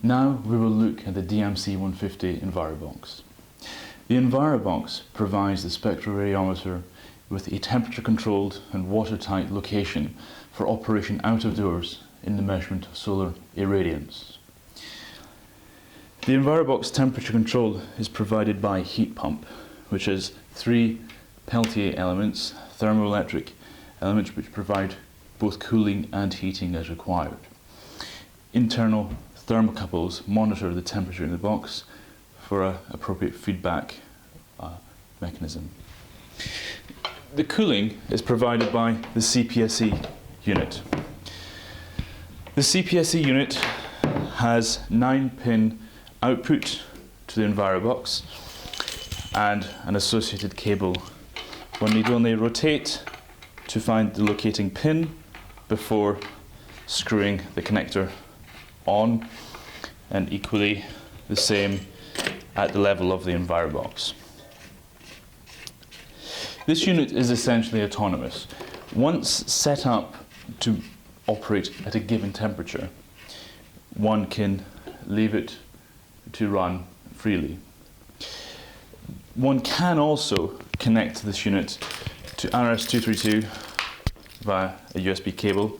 Now we will look at the dmc150 EnviroBox. The EnviroBox provides the spectroradiometer with a temperature-controlled and watertight location for operation out of doors in the measurement of solar irradiance. The EnviroBox temperature control is provided by a heat pump, which has three Peltier elements, thermoelectric elements which provide both cooling and heating as required. Internal thermocouples monitor the temperature in the box for an appropriate feedback mechanism. The cooling is provided by the CPSE unit. The CPSE unit has 9-pin output to the EnviroBox and an associated cable. One need only rotate to find the locating pin before screwing the connector on, and equally the same at the level of the EnviroBox. This unit is essentially autonomous. Once set up to operate at a given temperature, one can leave it to run freely. One can also connect this unit to RS-232 via a USB cable,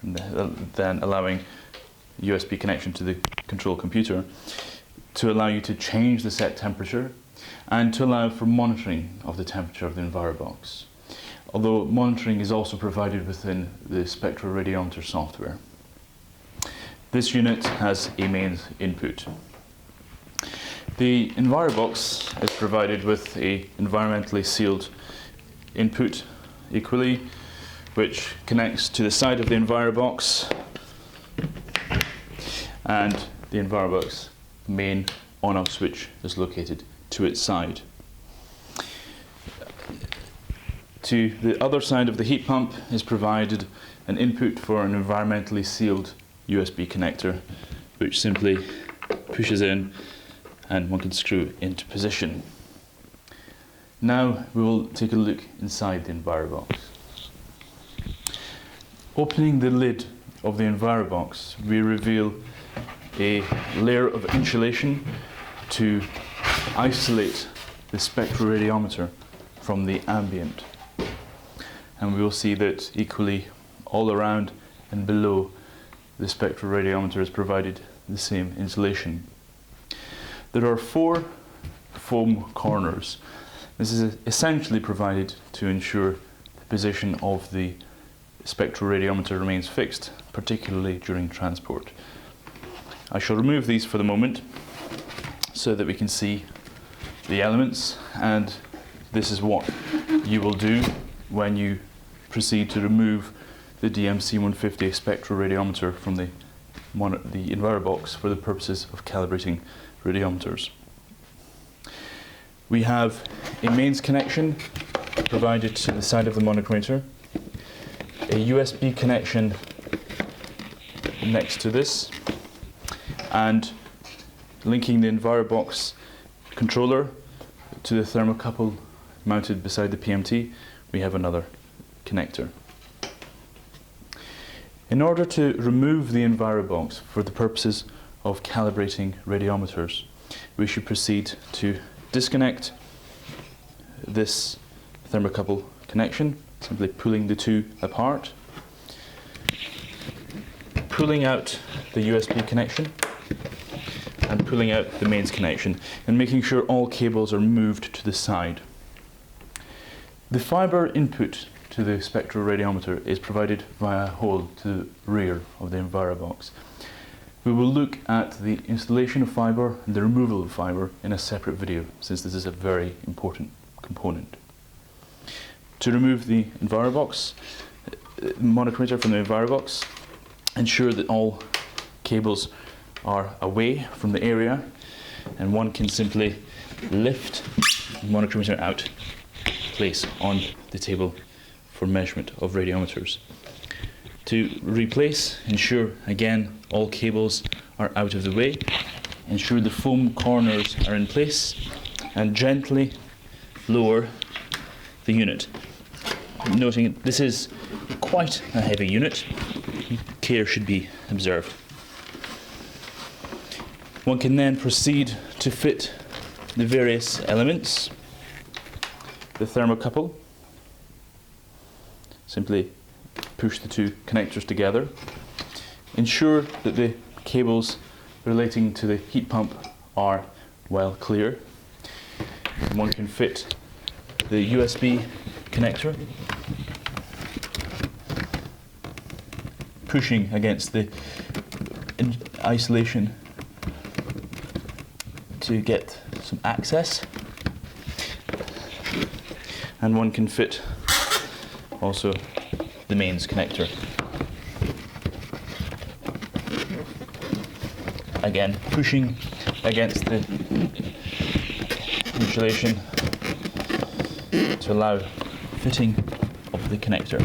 and then allowing USB connection to the control computer to allow you to change the set temperature and to allow for monitoring of the temperature of the EnviroBox, although monitoring is also provided within the spectroradiometer software. This unit has a mains input. The EnviroBox is provided with an environmentally sealed input equally, which connects to the side of the EnviroBox, and the EnviroBox main on-off switch is located to its side. To the other side of the heat pump is provided an input for an environmentally sealed USB connector, which simply pushes in and one can screw into position. Now we will take a look inside the EnviroBox. Opening the lid of the EnviroBox, we reveal a layer of insulation to isolate the spectroradiometer from the ambient. And we will see that equally all around and below the spectroradiometer is provided the same insulation. There are 4 foam corners. This is essentially provided to ensure the position of the spectroradiometer remains fixed, particularly during transport. I shall remove these for the moment so that we can see the elements, and this is what you will do when you proceed to remove the dmc150 spectroradiometer from the EnviroBox for the purposes of calibrating radiometers. We have a mains connection provided to the side of the monochromator, a USB connection next to this, and linking the EnviroBox controller to the thermocouple mounted beside the PMT, we have another connector. In order to remove the EnviroBox for the purposes of calibrating radiometers, we should proceed to disconnect this thermocouple connection, simply pulling the two apart, pulling out the USB connection, and pulling out the mains connection, and making sure all cables are moved to the side. The fibre input to the spectroradiometer is provided via a hole to the rear of the EnviroBox. We will look at the installation of fibre and the removal of fibre in a separate video, since this is a very important component. To remove the EnviroBox, monochromator from the EnviroBox, ensure that all cables are away from the area, and one can simply lift the monochromator out, place on the table for measurement of radiometers. To replace, ensure again all cables are out of the way, ensure the foam corners are in place, and gently lower the unit. Noting this is quite a heavy unit. Care should be observed. One can then proceed to fit the various elements. The thermocouple. Simply push the two connectors together. Ensure that the cables relating to the heat pump are well clear. And one can fit the USB connector, pushing against the isolation to get some access. And one can fit also the mains connector. Again, pushing against the insulation to allow fitting of the connector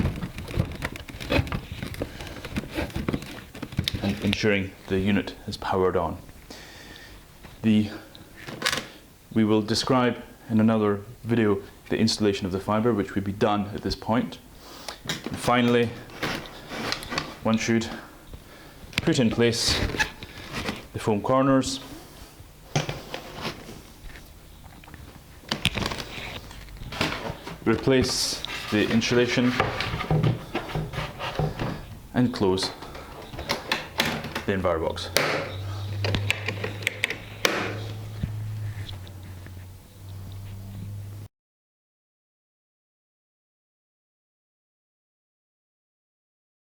and ensuring the unit is powered on. We will describe in another video the installation of the fibre, which will be done at this point. And finally, one should put in place the foam corners, replace the insulation and close the EnviroBox.